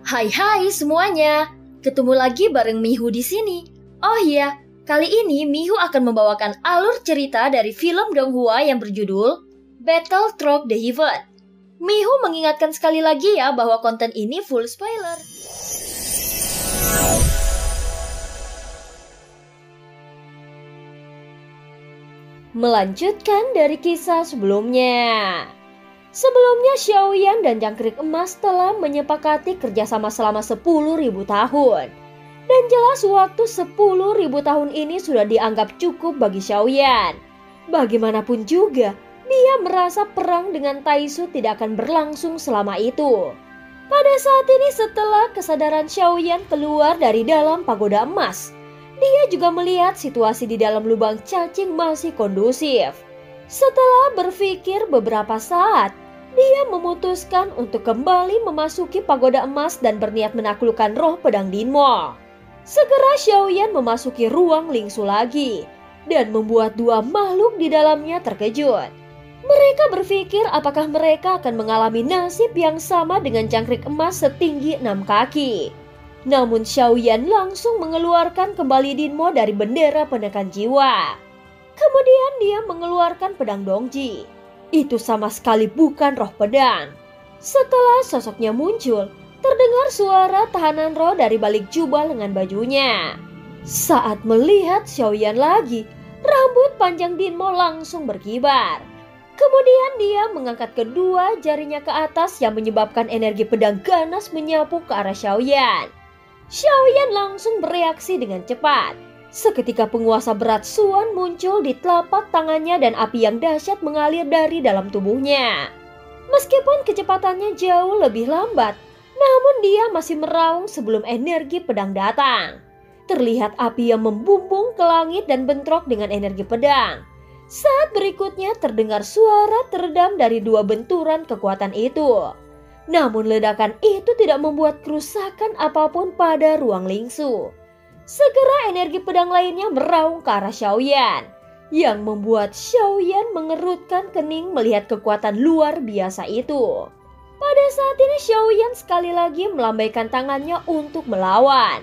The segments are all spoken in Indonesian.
Hai semuanya, ketemu lagi bareng Mihu di sini. Oh iya, kali ini Mihu akan membawakan alur cerita dari film Donghua yang berjudul Battle Through the Heaven. Mihu mengingatkan sekali lagi ya bahwa konten ini full spoiler. Melanjutkan dari kisah sebelumnya. Sebelumnya Xiaoyan dan Jangkrik Emas telah menyepakati kerjasama selama 10.000 tahun. Dan jelas waktu 10.000 tahun ini sudah dianggap cukup bagi Xiaoyan. Bagaimanapun juga, dia merasa perang dengan Taisu tidak akan berlangsung selama itu. Pada saat ini setelah kesadaran Xiaoyan keluar dari dalam pagoda emas, dia juga melihat situasi di dalam lubang cacing masih kondusif. Setelah berpikir beberapa saat, dia memutuskan untuk kembali memasuki pagoda emas dan berniat menaklukkan roh pedang Dinmo. Segera Xiaoyan memasuki ruang Lingsu lagi dan membuat dua makhluk di dalamnya terkejut. Mereka berpikir apakah mereka akan mengalami nasib yang sama dengan jangkrik emas setinggi 6 kaki. Namun Xiaoyan langsung mengeluarkan kembali Dinmo dari bendera penekan jiwa. Kemudian dia mengeluarkan pedang Dongji. Itu sama sekali bukan roh pedang. Setelah sosoknya muncul, terdengar suara tahanan roh dari balik jubah lengan bajunya. Saat melihat Xiaoyan lagi, rambut panjang Dinmo langsung berkibar. Kemudian dia mengangkat kedua jarinya ke atas yang menyebabkan energi pedang ganas menyapu ke arah Xiaoyan. Xiaoyan langsung bereaksi dengan cepat. Seketika penguasa berat Suan muncul di telapak tangannya dan api yang dahsyat mengalir dari dalam tubuhnya. Meskipun kecepatannya jauh lebih lambat, namun dia masih meraung sebelum energi pedang datang. Terlihat api yang membumbung ke langit dan bentrok dengan energi pedang. Saat berikutnya terdengar suara teredam dari dua benturan kekuatan itu. Namun ledakan itu tidak membuat kerusakan apapun pada ruang Lingsu. Segera energi pedang lainnya meraung ke arah Xiaoyan, yang membuat Xiaoyan mengerutkan kening melihat kekuatan luar biasa itu. Pada saat ini Xiaoyan sekali lagi melambaikan tangannya untuk melawan.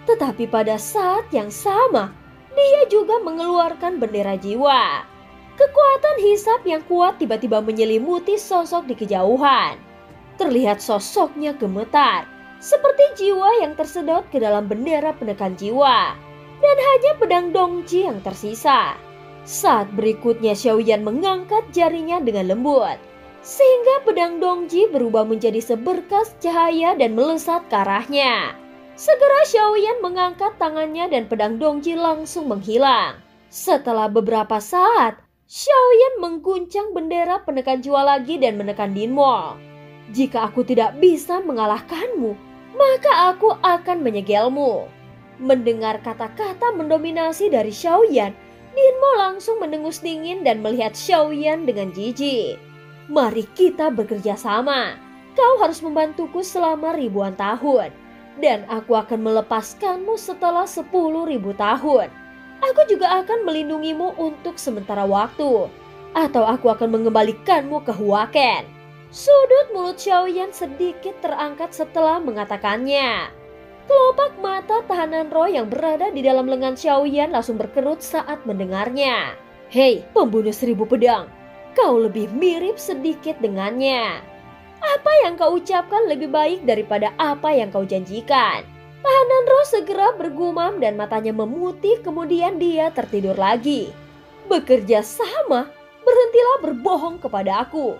Tetapi pada saat yang sama, dia juga mengeluarkan bendera jiwa. Kekuatan hisap yang kuat tiba-tiba menyelimuti sosok di kejauhan. Terlihat sosoknya gemetar, seperti jiwa yang tersedot ke dalam bendera penekan jiwa. Dan hanya pedang Dongji yang tersisa. Saat berikutnya Xiaoyan mengangkat jarinya dengan lembut, sehingga pedang Dongji berubah menjadi seberkas cahaya dan melesat ke arahnya. Segera Xiaoyan mengangkat tangannya dan pedang Dongji langsung menghilang. Setelah beberapa saat, Xiaoyan mengguncang bendera penekan jiwa lagi dan menekan Dinmo. Jika aku tidak bisa mengalahkanmu, maka aku akan menyegelmu. Mendengar kata-kata mendominasi dari Xiaoyan, Dinmo langsung mendengus dingin dan melihat Xiaoyan dengan jijik. Mari kita bekerja sama. Kau harus membantuku selama ribuan tahun. Dan aku akan melepaskanmu setelah 10.000 tahun. Aku juga akan melindungimu untuk sementara waktu. Atau aku akan mengembalikanmu ke Huaken. Sudut mulut Xiaoyan sedikit terangkat setelah mengatakannya. Kelopak mata tahanan roh yang berada di dalam lengan Xiaoyan langsung berkerut saat mendengarnya. Hei, pembunuh 1000 pedang, kau lebih mirip sedikit dengannya. Apa yang kau ucapkan lebih baik daripada apa yang kau janjikan. Tahanan roh segera bergumam dan matanya memutih, kemudian dia tertidur lagi. Bekerja sama? Berhentilah berbohong kepada aku.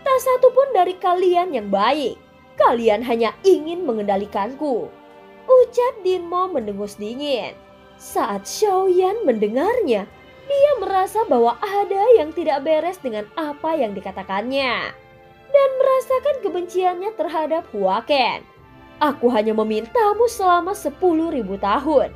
Tak satu pun dari kalian yang baik. Kalian hanya ingin mengendalikanku. Ucap Dinmo mendengus dingin. Saat Xiaoyan mendengarnya, dia merasa bahwa ada yang tidak beres dengan apa yang dikatakannya. Dan merasakan kebenciannya terhadap Huaken. Aku hanya memintamu selama 10.000 tahun.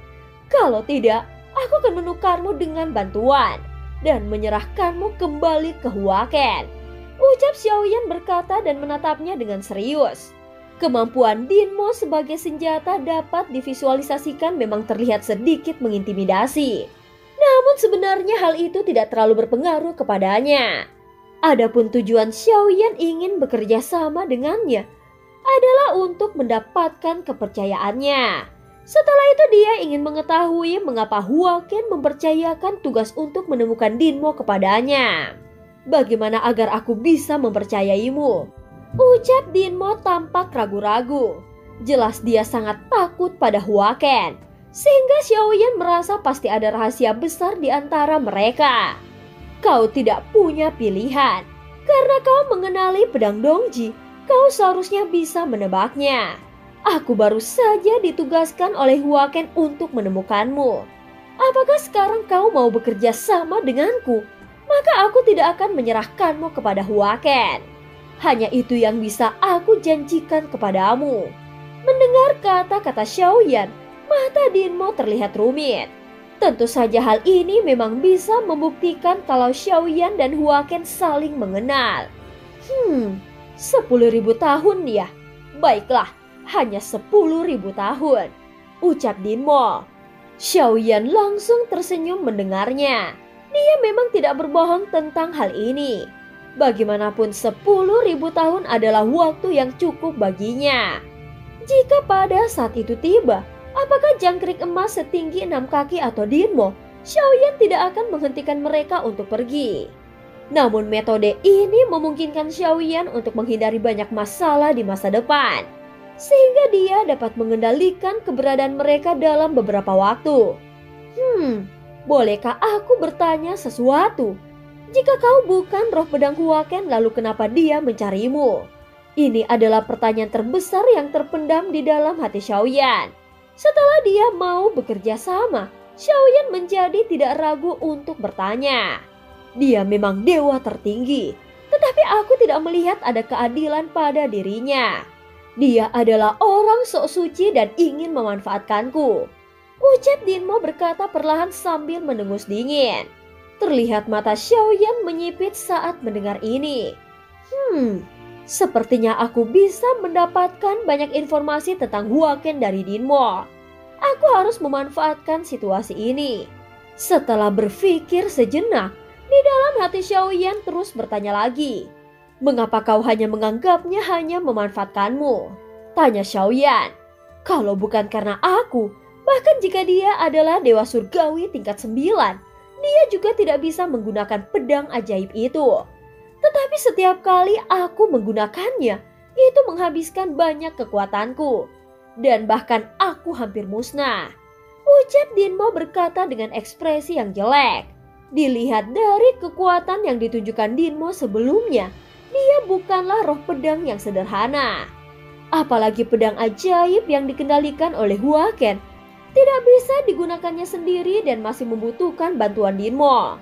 Kalau tidak, aku akan menukarmu dengan bantuan dan menyerahkanmu kembali ke Huaken. Ucap Xiaoyan berkata dan menatapnya dengan serius. Kemampuan Dinmo sebagai senjata dapat divisualisasikan memang terlihat sedikit mengintimidasi. Namun sebenarnya hal itu tidak terlalu berpengaruh kepadanya. Adapun tujuan Xiaoyan ingin bekerja sama dengannya, adalah untuk mendapatkan kepercayaannya. Setelah itu dia ingin mengetahui mengapa Huaken mempercayakan tugas untuk menemukan Dinmo kepadanya. Bagaimana agar aku bisa mempercayaimu? Ucap Dinmo tampak ragu-ragu. Jelas dia sangat takut pada Huaken, sehingga Xiaoyan merasa pasti ada rahasia besar di antara mereka. Kau tidak punya pilihan. Karena kau mengenali pedang Dongji, kau seharusnya bisa menebaknya. Aku baru saja ditugaskan oleh Huaken untuk menemukanmu. Apakah sekarang kau mau bekerja sama denganku? Maka aku tidak akan menyerahkanmu kepada Huaken. Hanya itu yang bisa aku janjikan kepadamu. Mendengar kata-kata Xiaoyan, mata Dinmo terlihat rumit. Tentu saja hal ini memang bisa membuktikan kalau Xiaoyan dan Huaken saling mengenal. 10.000 tahun ya? Baiklah, hanya 10.000 tahun, ucap Dinmo. Xiaoyan langsung tersenyum mendengarnya. Dia memang tidak berbohong tentang hal ini. Bagaimanapun 10.000 tahun adalah waktu yang cukup baginya. Jika pada saat itu tiba, apakah jangkrik emas setinggi 6 kaki atau Dinmo, Xiaoyan tidak akan menghentikan mereka untuk pergi. Namun metode ini memungkinkan Xiaoyan untuk menghindari banyak masalah di masa depan, sehingga dia dapat mengendalikan keberadaan mereka dalam beberapa waktu. Bolehkah aku bertanya sesuatu? Jika kau bukan roh pedang Huaken, lalu kenapa dia mencarimu? Ini adalah pertanyaan terbesar yang terpendam di dalam hati Xiaoyan. Setelah dia mau bekerja sama, Xiaoyan menjadi tidak ragu untuk bertanya. Dia memang dewa tertinggi, tetapi aku tidak melihat ada keadilan pada dirinya. Dia adalah orang sok suci dan ingin memanfaatkanku, ucap Dinmo berkata perlahan sambil mendengus dingin. Terlihat mata Xiaoyan menyipit saat mendengar ini. Sepertinya aku bisa mendapatkan banyak informasi tentang Huaken dari Dinmo. Aku harus memanfaatkan situasi ini. Setelah berpikir sejenak, di dalam hati Xiaoyan terus bertanya lagi. Mengapa kau hanya menganggapnya hanya memanfaatkanmu? Tanya Xiaoyan. Kalau bukan karena aku, bahkan jika dia adalah dewa surgawi tingkat 9, dia juga tidak bisa menggunakan pedang ajaib itu. Tetapi setiap kali aku menggunakannya, itu menghabiskan banyak kekuatanku. Dan bahkan aku hampir musnah, ucap Dinmo berkata dengan ekspresi yang jelek. Dilihat dari kekuatan yang ditunjukkan Dinmo sebelumnya, dia bukanlah roh pedang yang sederhana. Apalagi pedang ajaib yang dikendalikan oleh Huaken tidak bisa digunakannya sendiri dan masih membutuhkan bantuan Dinmo.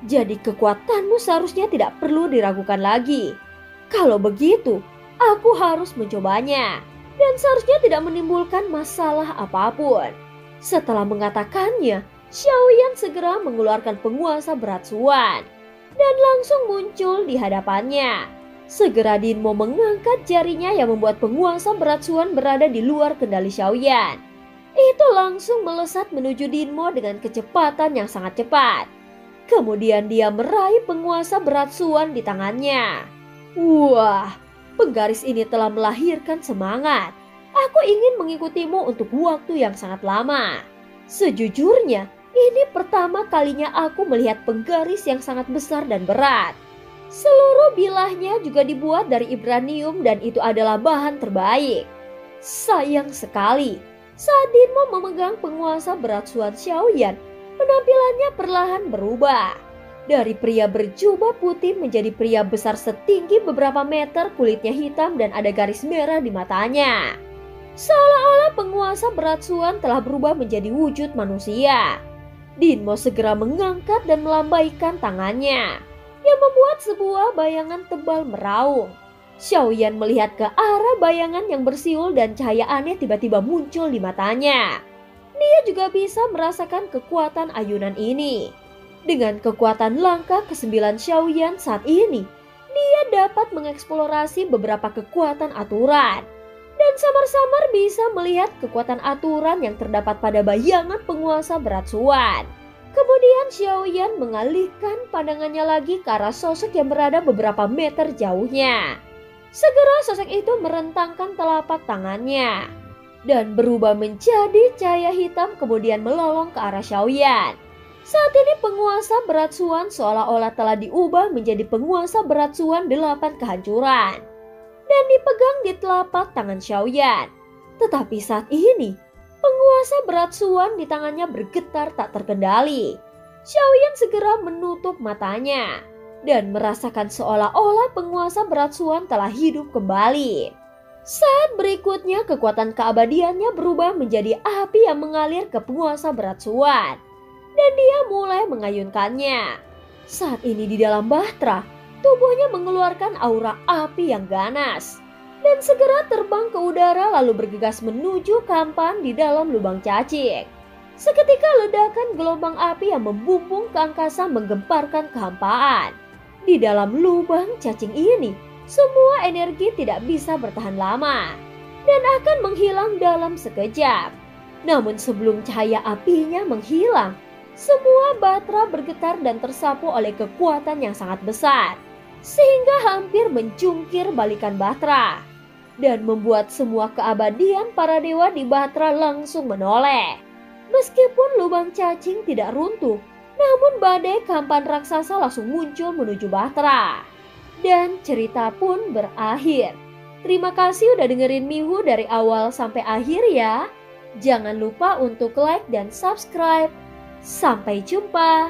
Jadi kekuatanmu seharusnya tidak perlu diragukan lagi. Kalau begitu, aku harus mencobanya dan seharusnya tidak menimbulkan masalah apapun. Setelah mengatakannya, Xiaoyan segera mengeluarkan penguasa berat suan dan langsung muncul di hadapannya. Segera Dinmo mengangkat jarinya yang membuat penguasa berat suan berada di luar kendali Xiaoyan. Itu langsung melesat menuju Dinmo dengan kecepatan yang sangat cepat. Kemudian dia meraih penguasa berat suan di tangannya. Wah, penggaris ini telah melahirkan semangat. Aku ingin mengikutimu untuk waktu yang sangat lama. Sejujurnya, ini pertama kalinya aku melihat penggaris yang sangat besar dan berat. Seluruh bilahnya juga dibuat dari Ibranium dan itu adalah bahan terbaik. Sayang sekali, saat Dinmo memegang penguasa berat suan Xiaoyan, penampilannya perlahan berubah. Dari pria berjubah putih menjadi pria besar setinggi beberapa meter, kulitnya hitam dan ada garis merah di matanya. Seolah-olah penguasa berat suan telah berubah menjadi wujud manusia. Dinmo segera mengangkat dan melambaikan tangannya, yang membuat sebuah bayangan tebal meraung. Xiaoyan melihat ke arah bayangan yang bersiul dan cahaya aneh tiba-tiba muncul di matanya. Dia juga bisa merasakan kekuatan ayunan ini. Dengan kekuatan langkah ke-9 Xiaoyan saat ini, dia dapat mengeksplorasi beberapa kekuatan aturan. Dan samar-samar bisa melihat kekuatan aturan yang terdapat pada bayangan penguasa berat suan. Kemudian Xiaoyan mengalihkan pandangannya lagi ke arah sosok yang berada beberapa meter jauhnya. Segera sosok itu merentangkan telapak tangannya dan berubah menjadi cahaya hitam kemudian melolong ke arah Xiaoyan. Saat ini penguasa berat Suan seolah-olah telah diubah menjadi penguasa berat Suan 8 kehancuran dan dipegang di telapak tangan Xiaoyan. Tetapi saat ini penguasa berat Suan di tangannya bergetar tak terkendali. Xiaoyan segera menutup matanya dan merasakan seolah-olah penguasa berat Suan telah hidup kembali. Saat berikutnya kekuatan keabadiannya berubah menjadi api yang mengalir ke penguasa berat Suan dan dia mulai mengayunkannya. Saat ini di dalam bahtera, tubuhnya mengeluarkan aura api yang ganas dan segera terbang ke udara lalu bergegas menuju kampan di dalam lubang cacing. Seketika ledakan gelombang api yang membumbung ke angkasa menggemparkan kehampaan. Di dalam lubang cacing ini, semua energi tidak bisa bertahan lama dan akan menghilang dalam sekejap. Namun sebelum cahaya apinya menghilang, semua bahtera bergetar dan tersapu oleh kekuatan yang sangat besar, sehingga hampir mencungkir balikan bahtera dan membuat semua keabadian para dewa di bahtera langsung menoleh. Meskipun lubang cacing tidak runtuh, namun badai kampan raksasa langsung muncul menuju bahtera. Dan cerita pun berakhir. Terima kasih udah dengerin Mihu dari awal sampai akhir ya. Jangan lupa untuk like dan subscribe. Sampai jumpa.